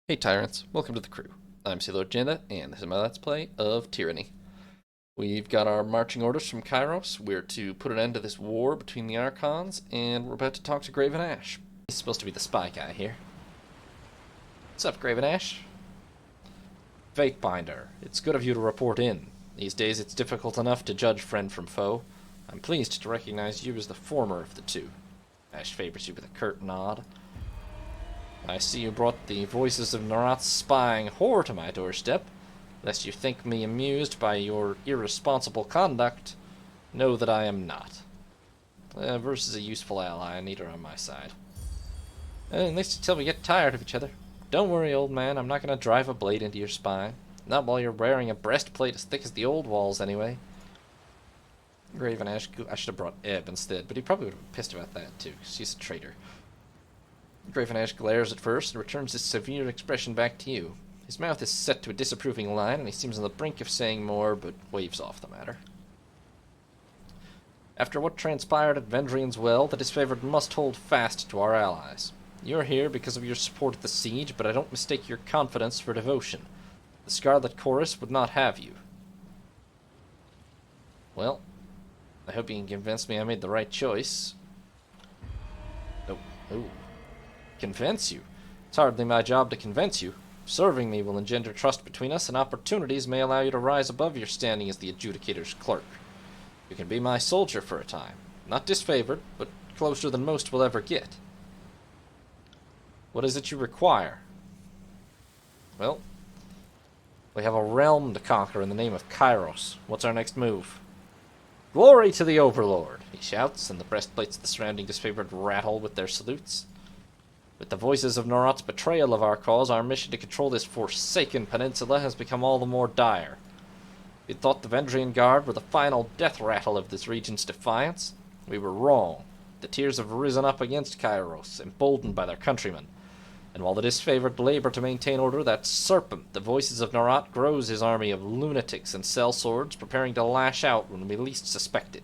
Hey Tyrants, welcome to the crew. I'm Sailor Agenda, and this is my Let's Play of Tyranny. We've got our marching orders from Kairos. We're to put an end to this war between the Archons, and we're about to talk to Graven Ashe. He's supposed to be the spy guy here. What's up, Graven Ashe? Fatebinder, it's good of you to report in. These days it's difficult enough to judge friend from foe. I'm pleased to recognize you as the former of the two. Ashe favors you with a curt nod. I see you brought the voices of Nerat's spying whore to my doorstep. Lest you think me amused by your irresponsible conduct, know that I am not. Versus a useful ally, I need her on my side. At least until we get tired of each other. Don't worry, old man, I'm not going to drive a blade into your spine. Not while you're wearing a breastplate as thick as the old walls, anyway. Graven Ashe, I should have brought Ebb instead, but he probably would have been pissed about that too, because she's a traitor. Graven Ashe glares at first and returns his severe expression back to you. His mouth is set to a disapproving line, and he seems on the brink of saying more, but waves off the matter. After what transpired at Vendrian's Well, the disfavored must hold fast to our allies. You're here because of your support at the siege, but I don't mistake your confidence for devotion. The Scarlet Chorus would not have you. Well, I hope you can convince me I made the right choice. Oh. Convince you? It's hardly my job to convince you. Serving me will engender trust between us, and opportunities may allow you to rise above your standing as the adjudicator's clerk. You can be my soldier for a time. Not disfavored, but closer than most will ever get. What is it you require? Well, we have a realm to conquer in the name of Kairos. What's our next move? Glory to the Overlord, he shouts, and the breastplates of the surrounding disfavored rattle with their salutes. With the voices of Nerat's betrayal of our cause, our mission to control this forsaken peninsula has become all the more dire. We thought the Vendrian Guard were the final death rattle of this region's defiance. We were wrong. The Tears have risen up against Kairos, emboldened by their countrymen. And while the disfavored labor to maintain order, that serpent, the voices of Nerat, grows his army of lunatics and sellswords, preparing to lash out when we least suspect it.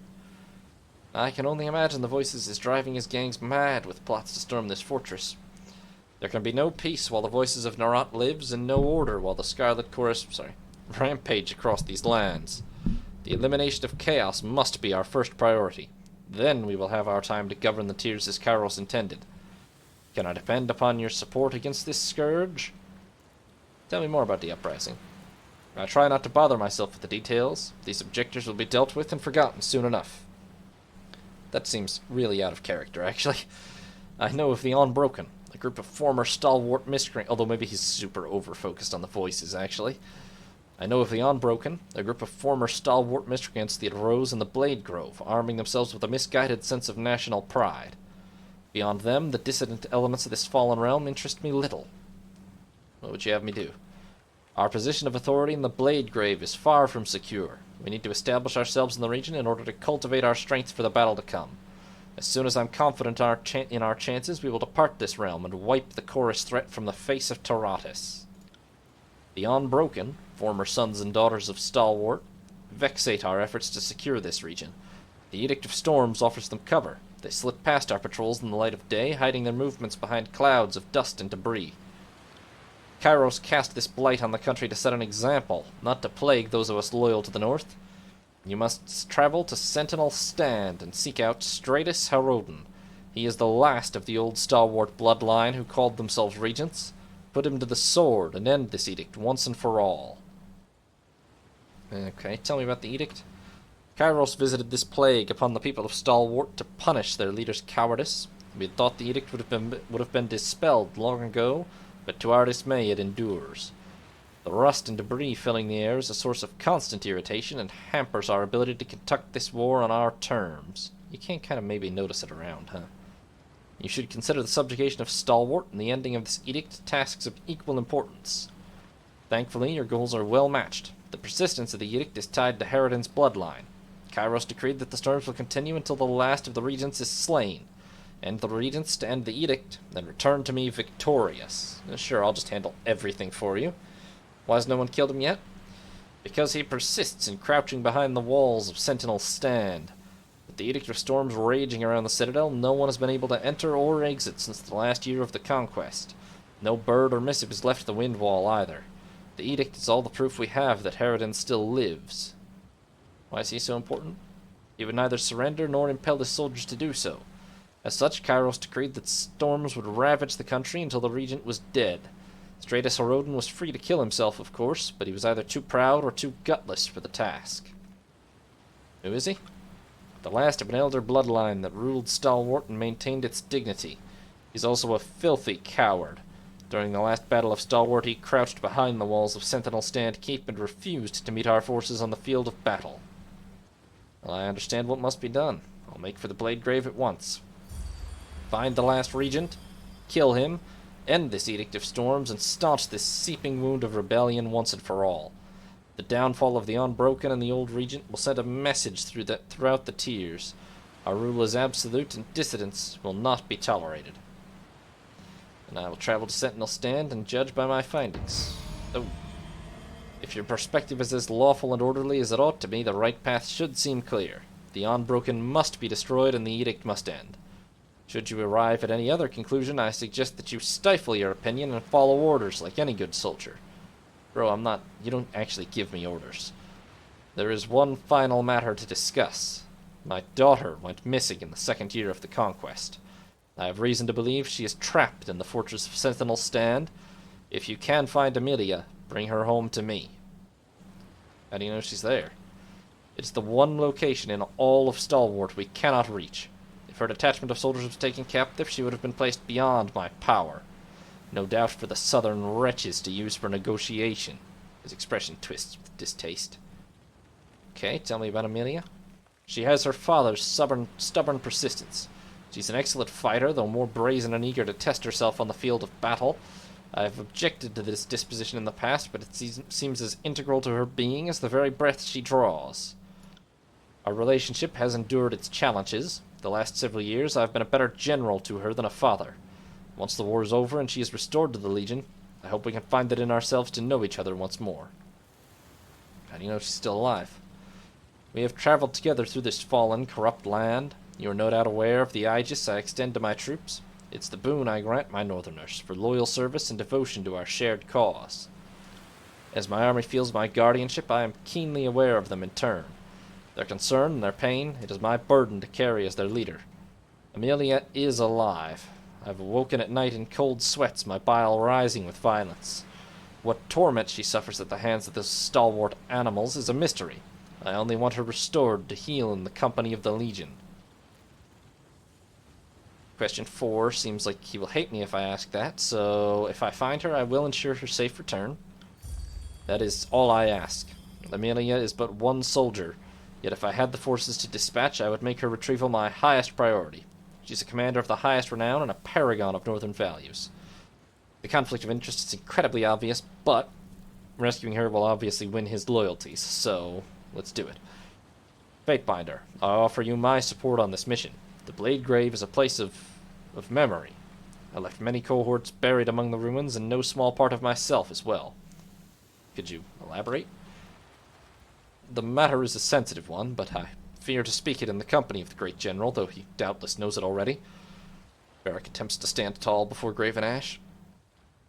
I can only imagine the voices is driving his gangs mad with plots to storm this fortress. There can be no peace while the voices of Nerat lives, and no order while the Scarlet Chorus, rampage across these lands. The elimination of chaos must be our first priority. Then we will have our time to govern the Tears as Kairos intended. Can I depend upon your support against this scourge? Tell me more about the uprising. I try not to bother myself with the details. These objectors will be dealt with and forgotten soon enough. That seems really out of character, actually. I know of the Unbroken, a group of former stalwart miscreants, although maybe he's super over-focused on the voices, actually. I know of the Unbroken, a group of former stalwart miscreants that arose in the Blade Grove, arming themselves with a misguided sense of national pride. Beyond them, the dissident elements of this fallen realm interest me little. What would you have me do? Our position of authority in the Blade Grave is far from secure. We need to establish ourselves in the region in order to cultivate our strength for the battle to come. As soon as I'm confident in our chances, we will depart this realm and wipe the Chorus threat from the face of Taratus. The Unbroken, former sons and daughters of Stalwart, vexate our efforts to secure this region. The Edict of Storms offers them cover. They slip past our patrols in the light of day, hiding their movements behind clouds of dust and debris. Kairos cast this blight on the country to set an example, not to plague those of us loyal to the north. You must travel to Sentinel Stand and seek out Stratus Harodin. He is the last of the old stalwart bloodline who called themselves regents. Put him to the sword and end this edict once and for all. Okay, tell me about the edict. Kairos visited this plague upon the people of Stalwart to punish their leader's cowardice. We had thought the edict would have been dispelled long ago, but to our dismay it endures. The rust and debris filling the air is a source of constant irritation and hampers our ability to conduct this war on our terms. You can't kind of maybe notice it around, huh? You should consider the subjugation of Stalwart and the ending of this edict tasks of equal importance. Thankfully, your goals are well matched. The persistence of the edict is tied to Harodin's bloodline. Kairos decreed that the storms will continue until the last of the regents is slain. End the regents to end the edict, then return to me victorious. Sure, I'll just handle everything for you. Why has no one killed him yet? Because he persists in crouching behind the walls of Sentinel Stand. With the Edict of Storms raging around the Citadel, no one has been able to enter or exit since the last year of the conquest. No bird or missive is left the wind wall either. The edict is all the proof we have that Harridan still lives. Why is he so important? He would neither surrender nor impel his soldiers to do so. As such, Kairos decreed that storms would ravage the country until the regent was dead. Stratus Horodin was free to kill himself, of course, but he was either too proud or too gutless for the task. Who is he? The last of an elder bloodline that ruled Stalwart and maintained its dignity. He's also a filthy coward. During the last battle of Stalwart, he crouched behind the walls of Sentinel Stand Keep and refused to meet our forces on the field of battle. Well, I understand what must be done. I'll make for the Blade Grave at once. Find the last regent, kill him, end this Edict of Storms, and staunch this seeping wound of rebellion once and for all. The downfall of the Unbroken and the old regent will send a message throughout the tiers. Our rule is absolute, and dissidence will not be tolerated. And I will travel to Sentinel Stand and judge by my findings. Oh. If your perspective is as lawful and orderly as it ought to be, the right path should seem clear. The Unbroken must be destroyed, and the edict must end. Should you arrive at any other conclusion, I suggest that you stifle your opinion and follow orders like any good soldier. Bro, you don't actually give me orders. There is one final matter to discuss. My daughter went missing in the second year of the conquest. I have reason to believe she is trapped in the fortress of Sentinel Stand. If you can find Amelia, bring her home to me. How do you know she's there? It's the one location in all of Stalwart we cannot reach. If her detachment of soldiers was taken captive, she would have been placed beyond my power. No doubt for the southern wretches to use for negotiation. His expression twists with distaste. Okay, tell me about Amelia. She has her father's stubborn persistence. She's an excellent fighter, though more brazen and eager to test herself on the field of battle. I have objected to this disposition in the past, but it seems as integral to her being as the very breath she draws. Our relationship has endured its challenges. The last several years I've been a better general to her than a father. Once the war is over and she is restored to the Legion, I hope we can find it in ourselves to know each other once more. How do you know she's still alive? We have traveled together through this fallen, corrupt land. You are no doubt aware of the aegis I extend to my troops. It's the boon I grant my northerners for loyal service and devotion to our shared cause. As my army feels my guardianship, I am keenly aware of them in turn. Their concern and their pain, it is my burden to carry as their leader. Amelia is alive. I have awoken at night in cold sweats, my bile rising with violence. What torment she suffers at the hands of those stalwart animals is a mystery. I only want her restored to heal in the company of the Legion. Question 4 seems like he will hate me if I ask that, so if I find her, I will ensure her safe return. That is all I ask. Amelia is but one soldier, yet if I had the forces to dispatch, I would make her retrieval my highest priority. She's a commander of the highest renown and a paragon of northern values. The conflict of interest is incredibly obvious, but rescuing her will obviously win his loyalties, so let's do it. Fatebinder, I offer you my support on this mission. The Blade Grave is a place of memory. I left many cohorts buried among the ruins, and no small part of myself as well. Could you elaborate? The matter is a sensitive one, but I fear to speak it in the company of the great general, though he doubtless knows it already. Beric attempts to stand tall before Graven Ashe.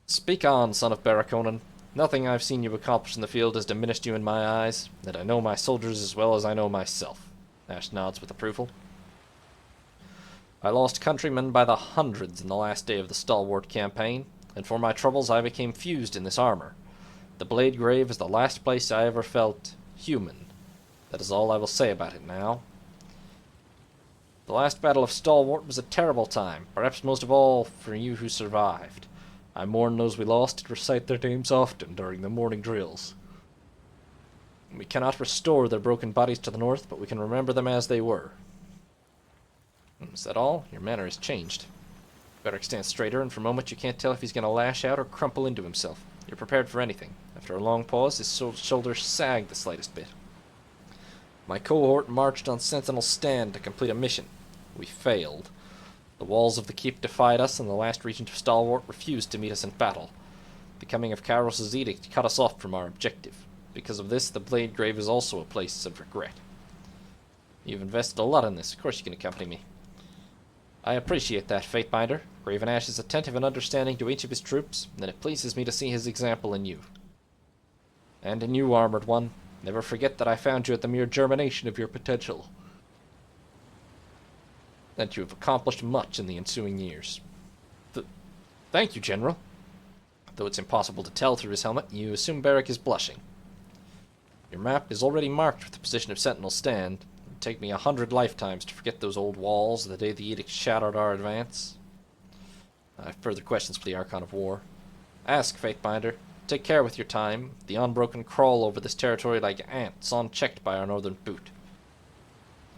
Speak on, son of Baraconan. Nothing I've seen you accomplish in the field has diminished you in my eyes, and I know my soldiers as well as I know myself. Ashe nods with approval. I lost countrymen by the hundreds in the last day of the Stalwart campaign, and for my troubles I became fused in this armor. The Blade Grave is the last place I ever felt human. That is all I will say about it now. The last battle of Stalwart was a terrible time, perhaps most of all for you who survived. I mourn those we lost and recite their names often during the morning drills. We cannot restore their broken bodies to the north, but we can remember them as they were. Is that all? Your manner has changed. Beric stands straighter, and for a moment you can't tell if he's going to lash out or crumple into himself. You're prepared for anything. After a long pause, his shoulders sag the slightest bit. My cohort marched on Sentinel Stand to complete a mission. We failed. The walls of the keep defied us, and the last regent of Stalwart refused to meet us in battle. The coming of Kairos' edict cut us off from our objective. Because of this, the Blade Grave is also a place of regret. You've invested a lot in this. Of course you can accompany me. I appreciate that, Fatebinder. Graven Ashe is attentive and understanding to each of his troops, and it pleases me to see his example in you. And in you, Armored One, never forget that I found you at the mere germination of your potential. That you have accomplished much in the ensuing years. Thank you, General. Though it's impossible to tell through his helmet, you assume Barrick is blushing. Your map is already marked with the position of Sentinel's stand. It would take me 100 lifetimes to forget those old walls the day the Edict shattered our advance. I have further questions for the Archon of War. Ask, Fatebinder. Take care with your time. The Unbroken crawl over this territory like ants, unchecked by our northern boot.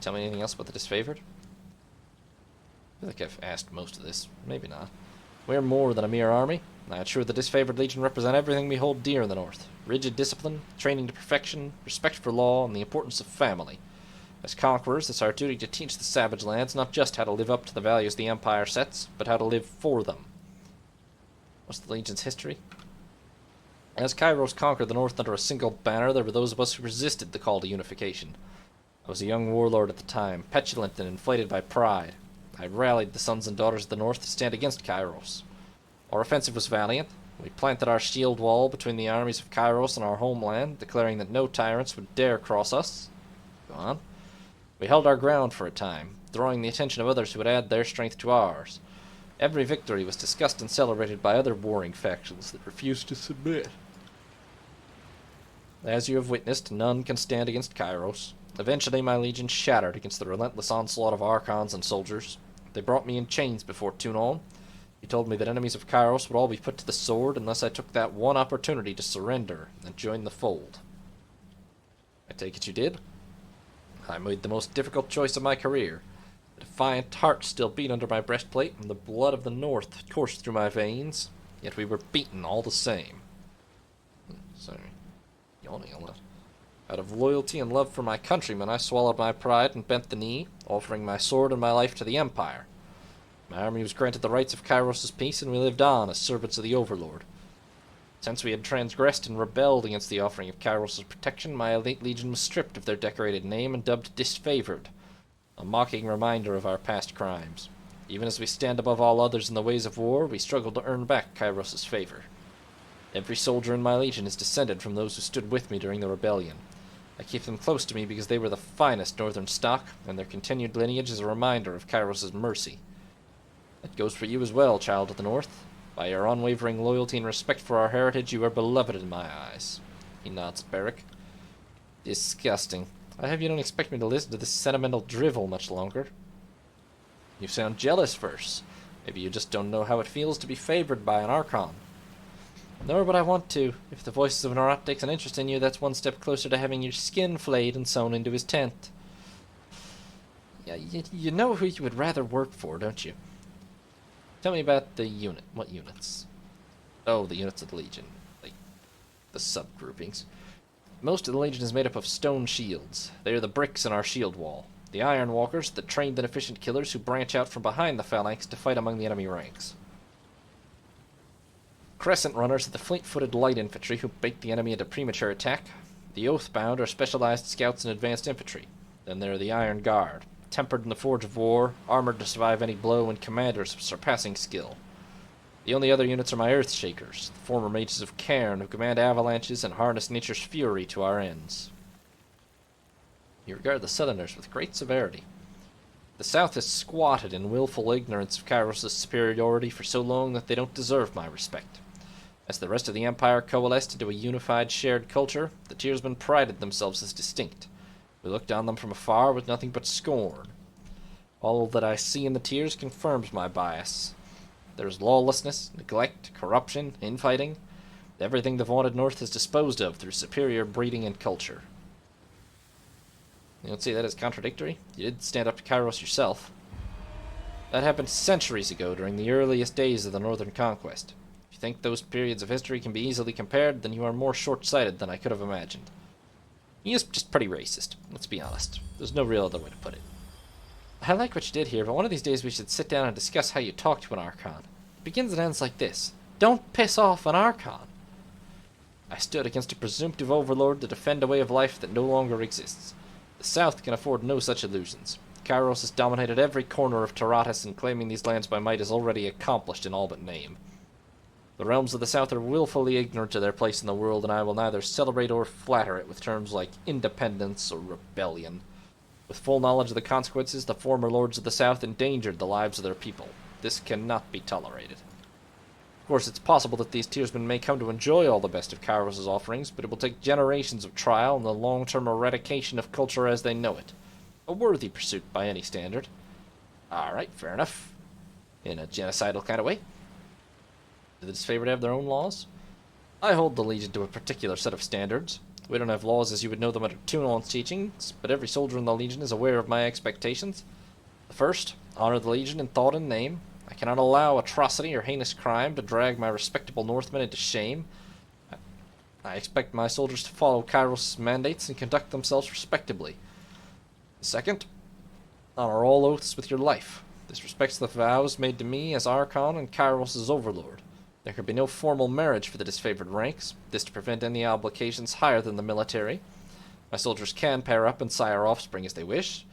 Tell me anything else about the Disfavored? I feel like I've asked most of this. Maybe not. We're more than a mere army. I assure the Disfavored Legion represent everything we hold dear in the North. Rigid discipline, training to perfection, respect for law, and the importance of family. As conquerors, it's our duty to teach the savage lands not just how to live up to the values the Empire sets, but how to live for them. What's the Legion's history? As Kairos conquered the North under a single banner, there were those of us who resisted the call to unification. I was a young warlord at the time, petulant and inflated by pride. I rallied the sons and daughters of the North to stand against Kairos. Our offensive was valiant. We planted our shield wall between the armies of Kairos and our homeland, declaring that no tyrants would dare cross us. Go on. We held our ground for a time, drawing the attention of others who would add their strength to ours. Every victory was discussed and celebrated by other warring factions that refused to submit. As you have witnessed, none can stand against Kairos. Eventually my legion shattered against the relentless onslaught of Archons and soldiers. They brought me in chains before Tunon. He told me that enemies of Kairos would all be put to the sword unless I took that one opportunity to surrender and join the fold. I take it you did? I made the most difficult choice of my career. The defiant heart still beat under my breastplate, and the blood of the North coursed through my veins. Yet we were beaten all the same. Sorry. Yawning a lot. Out of loyalty and love for my countrymen, I swallowed my pride and bent the knee, offering my sword and my life to the Empire. My army was granted the rights of Kairos' peace, and we lived on as servants of the Overlord. Since we had transgressed and rebelled against the offering of Kairos' protection, my elite legion was stripped of their decorated name and dubbed Disfavored, a mocking reminder of our past crimes. Even as we stand above all others in the ways of war, we struggle to earn back Kairos' favor. Every soldier in my legion is descended from those who stood with me during the rebellion. I keep them close to me because they were the finest northern stock, and their continued lineage is a reminder of Kairos' mercy. That goes for you as well, child of the North. By your unwavering loyalty and respect for our heritage, you are beloved in my eyes. He nods at Barrick. Disgusting. I hope you don't expect me to listen to this sentimental drivel much longer. You sound jealous, Verse. Maybe you just don't know how it feels to be favored by an Archon. Nor would I want to. If the voices of Nerat takes an interest in you, that's one step closer to having your skin flayed and sewn into his tent. Yeah, you know who you would rather work for, don't you? Tell me about the unit. What units? Oh, the units of the Legion. Like, the subgroupings. Most of the Legion is made up of stone shields. They are the bricks in our shield wall. The Iron Walkers, the trained and efficient killers who branch out from behind the phalanx to fight among the enemy ranks. Crescent Runners are the fleet-footed light infantry who bait the enemy into premature attack. The Oathbound are specialized scouts and advanced infantry. Then there are the Iron Guard, tempered in the forge of war, armored to survive any blow, and commanders of surpassing skill. The only other units are my Earthshakers, the former mages of Cairn who command avalanches and harness nature's fury to our ends. You regard the Southerners with great severity. The South has squatted in willful ignorance of Kairos' superiority for so long that they don't deserve my respect. As the rest of the Empire coalesced into a unified shared culture, the Tearsmen prided themselves as distinct. We looked on them from afar with nothing but scorn. All that I see in the Tears confirms my bias. There is lawlessness, neglect, corruption, infighting, everything the vaunted North has disposed of through superior breeding and culture. You don't see that as contradictory? You did stand up to Kairos yourself. That happened centuries ago during the earliest days of the Northern Conquest. If you think those periods of history can be easily compared, then you are more short-sighted than I could have imagined. He is just pretty racist, let's be honest. There's no real other way to put it. I like what you did here, but one of these days we should sit down and discuss how you talk to an Archon. It begins and ends like this. Don't piss off an Archon. I stood against a presumptive overlord to defend a way of life that no longer exists. The South can afford no such illusions. Kairos has dominated every corner of Taratus, and claiming these lands by might is already accomplished in all but name. The realms of the south are willfully ignorant of their place in the world, and I will neither celebrate or flatter it with terms like independence or rebellion. With full knowledge of the consequences, the former lords of the south endangered the lives of their people. This cannot be tolerated. Of course, it's possible that these tiersmen may come to enjoy all the best of Kairos' offerings, but it will take generations of trial and the long-term eradication of culture as they know it. A worthy pursuit by any standard. Alright, fair enough. In a genocidal kind of way. Do the disfavored have their own laws? I hold the Legion to a particular set of standards. We don't have laws as you would know them under Tunon's teachings, but every soldier in the Legion is aware of my expectations. The first, honor the Legion in thought and name. I cannot allow atrocity or heinous crime to drag my respectable Northmen into shame. I expect my soldiers to follow Kairos' mandates and conduct themselves respectably. The second, honor all oaths with your life. This respects the vows made to me as Archon and Kairos' overlord. There could be no formal marriage for the disfavored ranks, this to prevent any obligations higher than the military. My soldiers can pair up and sire offspring as they wish.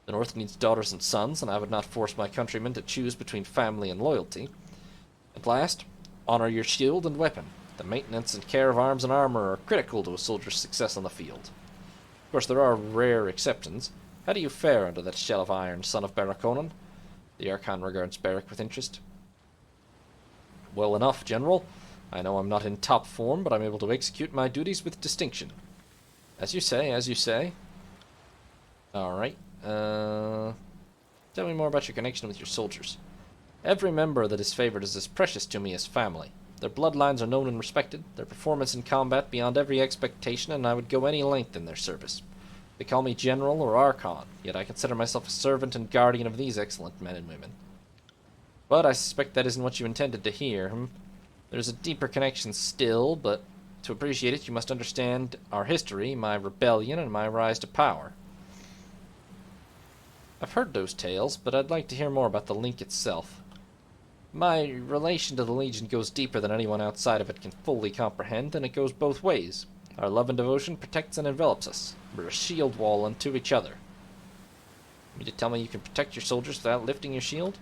The North needs daughters and sons, and I would not force my countrymen to choose between family and loyalty. At last, honor your shield and weapon. The maintenance and care of arms and armor are critical to a soldier's success on the field. Of course, there are rare exceptions. How do you fare under that shell of iron, son of Barraconan? The Archon regards Barrack with interest. Well enough, General. I know I'm not in top form, but I'm able to execute my duties with distinction. As you say, as you say. Alright. Tell me more about your connection with your soldiers. Every member that is favored is as precious to me as family. Their bloodlines are known and respected, their performance in combat beyond every expectation, and I would go any length in their service. They call me General or Archon, yet I consider myself a servant and guardian of these excellent men and women. But I suspect that isn't what you intended to hear. There's a deeper connection still, but to appreciate it you must understand our history, my rebellion, and my rise to power. I've heard those tales, but I'd like to hear more about the link itself. My relation to the Legion goes deeper than anyone outside of it can fully comprehend, and it goes both ways. Our love and devotion protects and envelops us. We're a shield wall unto each other. You mean to tell me you can protect your soldiers without lifting your shield?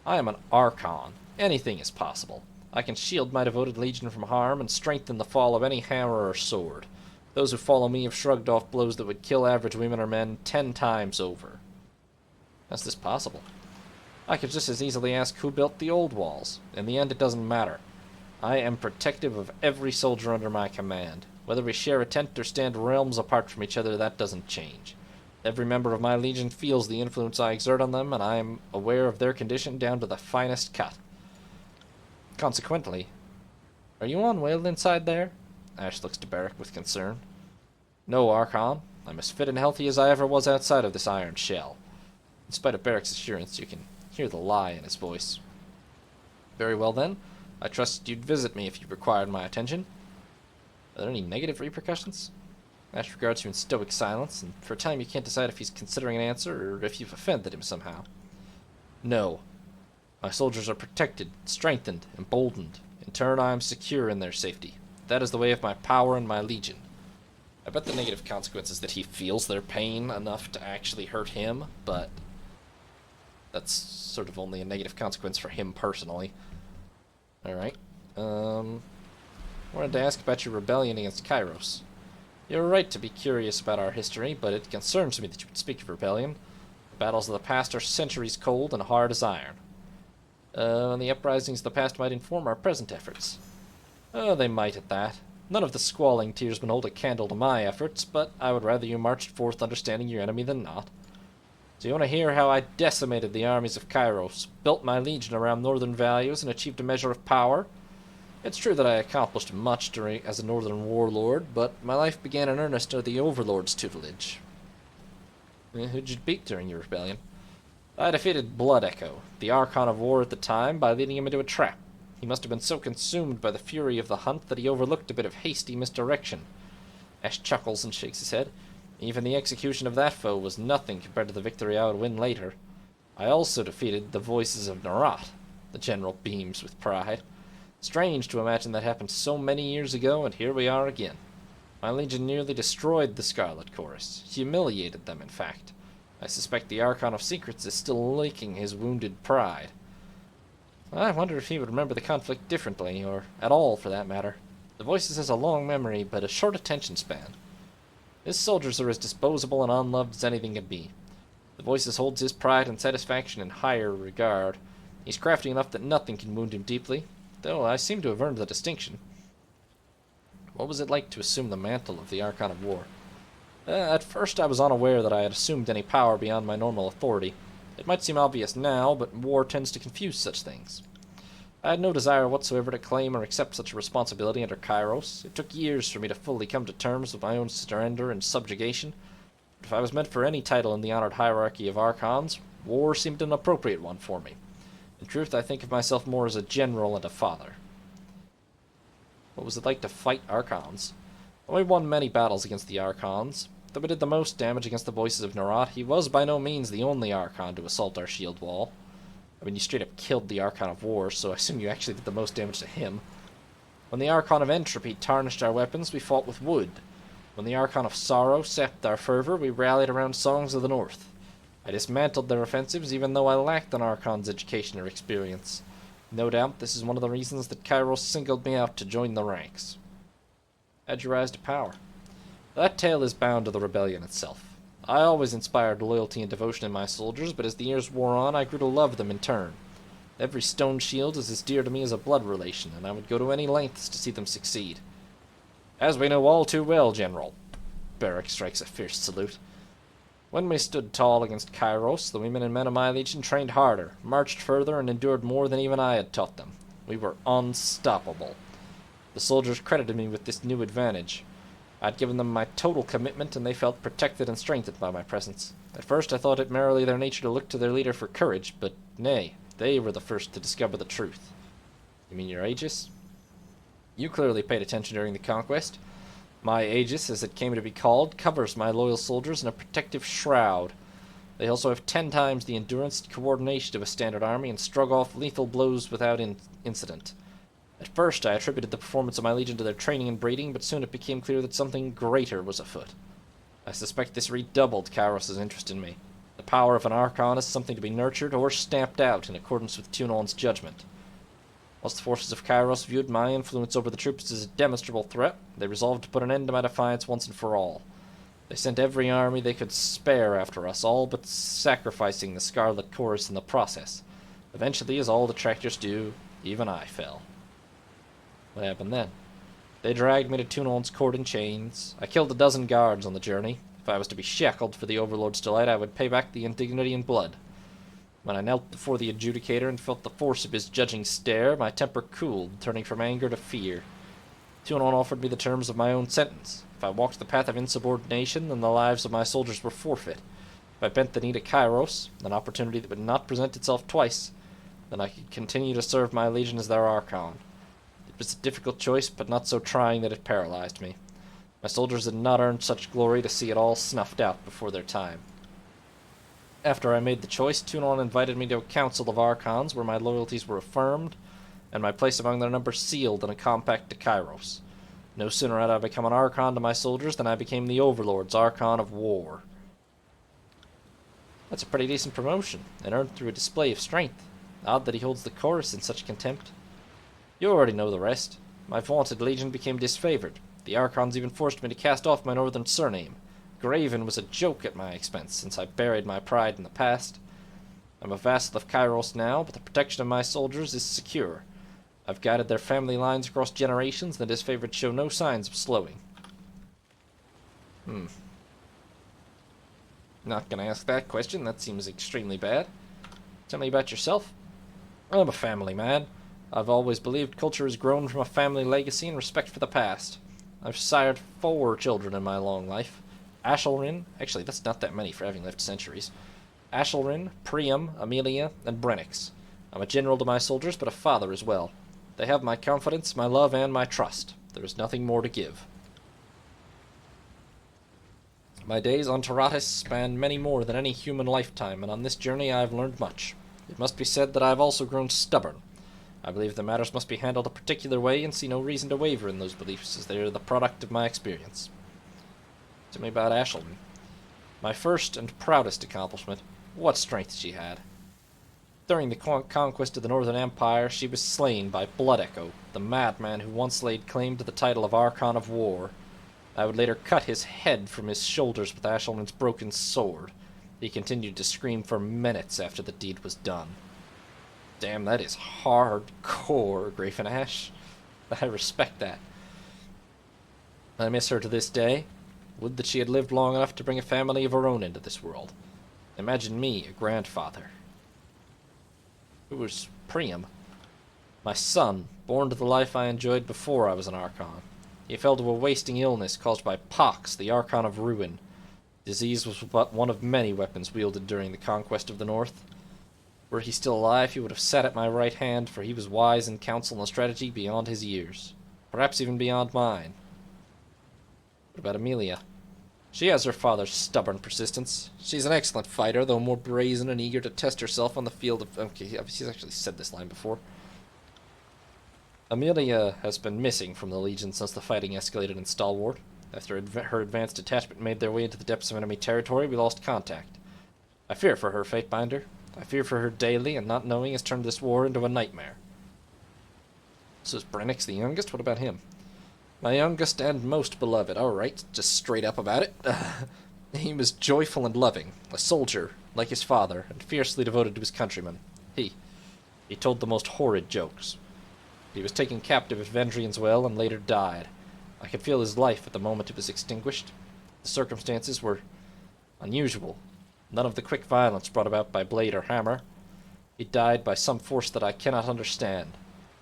I am an Archon. Anything is possible. I can shield my devoted Legion from harm and strengthen the fall of any hammer or sword. Those who follow me have shrugged off blows that would kill average women or men 10 times over. How's this possible? I could just as easily ask who built the old walls. In the end, it doesn't matter. I am protective of every soldier under my command. Whether we share a tent or stand realms apart from each other, that doesn't change. Every member of my Legion feels the influence I exert on them, and I am aware of their condition down to the finest cut. Consequently, are you unwell inside there? Ashe looks to Barrack with concern. No, Archon. I'm as fit and healthy as I ever was outside of this iron shell. In spite of Barrack's assurance, you can hear the lie in his voice. Very well then. I trust you'd visit me if you required my attention. Are there any negative repercussions? Ashe regards you in stoic silence, and for a time you can't decide if he's considering an answer or if you've offended him somehow. No. My soldiers are protected, strengthened, emboldened. In turn, I am secure in their safety. That is the way of my power and my Legion. I bet the negative consequence is that he feels their pain enough to actually hurt him, but that's sort of only a negative consequence for him personally. Alright. Wanted to ask about your rebellion against Kairos. You're right to be curious about our history, but it concerns me that you would speak of rebellion. The battles of the past are centuries cold and hard as iron. And the uprisings of the past might inform our present efforts. Oh, they might at that. None of the squalling tiersmen hold a candle to my efforts, but I would rather you marched forth understanding your enemy than not. Do you want to hear how I decimated the armies of Kairos, built my Legion around northern values, and achieved a measure of power? It's true that I accomplished much as a northern warlord, but my life began in earnest under the Overlord's tutelage. Who'd you beat during your rebellion? I defeated Blood Echo, the Archon of War at the time, by leading him into a trap. He must have been so consumed by the fury of the hunt that he overlooked a bit of hasty misdirection. Ashe chuckles and shakes his head. Even the execution of that foe was nothing compared to the victory I would win later. I also defeated the Voices of Nerat. The General beams with pride. Strange to imagine that happened so many years ago, and here we are again. My Legion nearly destroyed the Scarlet Chorus. Humiliated them, in fact. I suspect the Archon of Secrets is still licking his wounded pride. I wonder if he would remember the conflict differently, or at all for that matter. The Voices has a long memory, but a short attention span. His soldiers are as disposable and unloved as anything can be. The Voices holds his pride and satisfaction in higher regard. He's crafty enough that nothing can wound him deeply, though I seem to have earned the distinction. What was it like to assume the mantle of the Archon of War? At first I was unaware that I had assumed any power beyond my normal authority. It might seem obvious now, but war tends to confuse such things. I had no desire whatsoever to claim or accept such a responsibility under Kairos. It took years for me to fully come to terms with my own surrender and subjugation. But if I was meant for any title in the honored hierarchy of Archons, war seemed an appropriate one for me. In truth, I think of myself more as a general and a father. What was it like to fight Archons? We won many battles against the Archons. Though we did the most damage against the Voices of Nerat, he was by no means the only Archon to assault our shield wall. I mean, you straight up killed the Archon of War, so I assume you actually did the most damage to him. When the Archon of Entropy tarnished our weapons, we fought with wood. When the Archon of Sorrow sapped our fervor, we rallied around Songs of the North. I dismantled their offensives, even though I lacked an Archon's education or experience. No doubt, this is one of the reasons that Kairos singled me out to join the ranks. How'd you rise to power? That tale is bound to the rebellion itself. I always inspired loyalty and devotion in my soldiers, but as the years wore on, I grew to love them in turn. Every stone shield is as dear to me as a blood relation, and I would go to any lengths to see them succeed. As we know all too well, General. Barrack strikes a fierce salute. When we stood tall against Kairos, the women and men of my legion trained harder, marched further, and endured more than even I had taught them. We were unstoppable. The soldiers credited me with this new advantage. I'd given them my total commitment, and they felt protected and strengthened by my presence. At first I thought it merely their nature to look to their leader for courage, but nay, they were the first to discover the truth. You mean your Aegis? You clearly paid attention during the conquest. My Aegis, as it came to be called, covers my loyal soldiers in a protective shroud. They also have 10 times the endurance and coordination of a standard army and strug off lethal blows without incident. At first I attributed the performance of my legion to their training and breeding, but soon it became clear that something greater was afoot. I suspect this redoubled Kairos' interest in me. The power of an Archon is something to be nurtured or stamped out in accordance with Tunon's judgment. Once the forces of Kairos viewed my influence over the troops as a demonstrable threat, they resolved to put an end to my defiance once and for all. They sent every army they could spare after us, all but sacrificing the Scarlet Chorus in the process. Eventually, as all detractors do, even I fell. What happened then? They dragged me to Tunon's court in chains. I killed a dozen guards on the journey. If I was to be shackled for the Overlord's delight, I would pay back the indignity in blood. When I knelt before the adjudicator and felt the force of his judging stare, my temper cooled, turning from anger to fear. Tunon offered me the terms of my own sentence. If I walked the path of insubordination, then the lives of my soldiers were forfeit. If I bent the knee to Kairos, an opportunity that would not present itself twice, then I could continue to serve my legion as their Archon. It was a difficult choice, but not so trying that it paralyzed me. My soldiers had not earned such glory to see it all snuffed out before their time. After I made the choice, Tunon invited me to a council of Archons where my loyalties were affirmed, and my place among their number sealed in a compact to Kairos. No sooner had I become an Archon to my soldiers than I became the Overlord's Archon of War. That's a pretty decent promotion, and earned through a display of strength. Odd that he holds the chorus in such contempt. You already know the rest. My vaunted legion became disfavored. The Archons even forced me to cast off my northern surname. Graven was a joke at my expense, since I buried my pride in the past. I'm a vassal of Kairos now, but the protection of my soldiers is secure. I've guided their family lines across generations, and his favorites show no signs of slowing. Not gonna ask that question, that seems extremely bad. Tell me about yourself. I'm a family man. I've always believed culture has grown from a family legacy and respect for the past. I've sired 4 children in my long life. Ashelrin, actually that's not that many for having lived centuries. Ashelrin, Priam, Amelia, and Brennix. I'm a general to my soldiers, but a father as well. They have my confidence, my love, and my trust. There is nothing more to give. My days on Tyranny span many more than any human lifetime, and on this journey I have learned much. It must be said that I have also grown stubborn. I believe that matters must be handled a particular way, and see no reason to waver in those beliefs, as they are the product of my experience. Tell me about Ashelin. My first and proudest accomplishment. What strength she had. During the conquest of the Northern Empire, she was slain by Blood Echo, the madman who once laid claim to the title of Archon of War. I would later cut his head from his shoulders with Ashelman's broken sword. He continued to scream for minutes after the deed was done. Damn, that is hardcore, Graven Ashe. I respect that. I miss her to this day. Would that she had lived long enough to bring a family of her own into this world. Imagine me, a grandfather. Who was Priam? My son, born to the life I enjoyed before I was an Archon. He fell to a wasting illness caused by Pox, the Archon of Ruin. Disease was but one of many weapons wielded during the conquest of the North. Were he still alive, he would have sat at my right hand, for he was wise in counsel and strategy beyond his years. Perhaps even beyond mine. What about Amelia? She has her father's stubborn persistence. She's an excellent fighter, though more brazen and eager to test herself on the field of... Okay, she's actually said this line before. Amelia has been missing from the Legion since the fighting escalated in Stalwart. After her advanced detachment made their way into the depths of enemy territory, we lost contact. I fear for her, Fatebinder. I fear for her daily, and not knowing has turned this war into a nightmare. So is Brennix the youngest? What about him? My youngest and most beloved. Alright, just straight up about it. He was joyful and loving, a soldier, like his father, and fiercely devoted to his countrymen. He told the most horrid jokes. He was taken captive at Vendrian's Well and later died. I could feel his life at the moment it was extinguished. The circumstances were unusual. None of the quick violence brought about by blade or hammer. He died by some force that I cannot understand.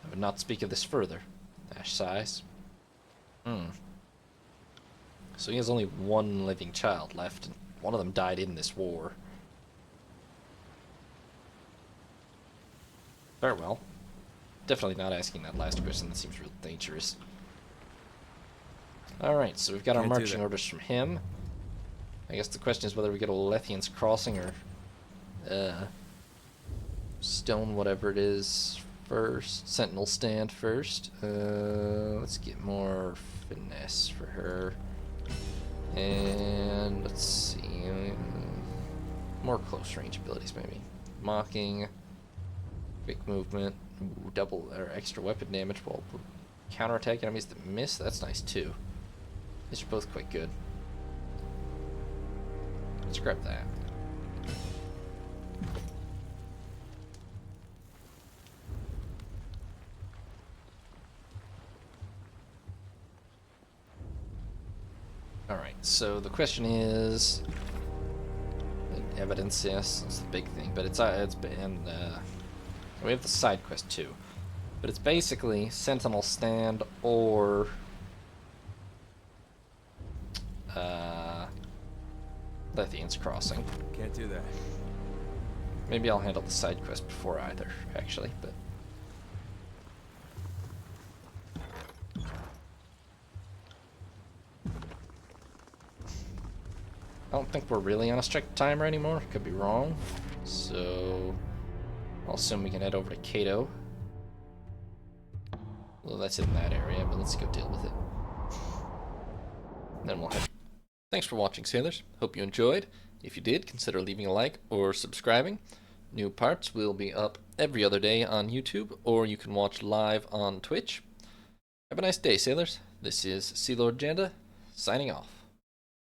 I would not speak of this further. Ashe sighs. So he has only one living child left, and one of them died in this war. Farewell. Definitely not asking that last question, that seems real dangerous. Alright, so we've got our marching orders from him. I guess the question is whether we get a Lethian's Crossing or Stone whatever it is first. Sentinel Stand first. Let's get more finesse for her. And let's see. More close range abilities maybe. Mocking. Quick movement. Ooh, double or extra weapon damage while counterattack enemies that miss. That's nice too. These are both quite good. Let's grab that. Alright, so the question is... evidence, yes, that's the big thing, but it's been... we have the side quest too. But it's basically Sentinel Stand or... Lethian's Crossing. Can't do that. Maybe I'll handle the side quest before either, actually, but... I don't think we're really on a strict timer anymore. Could be wrong. So... I'll assume we can head over to Cato. Well, that's in that area, but let's go deal with it. Then we'll head. Thanks for watching, sailors. Hope you enjoyed. If you did, consider leaving a like or subscribing. New parts will be up every other day on YouTube, or you can watch live on Twitch. Have a nice day, sailors. This is Sea Lord Janda, signing off.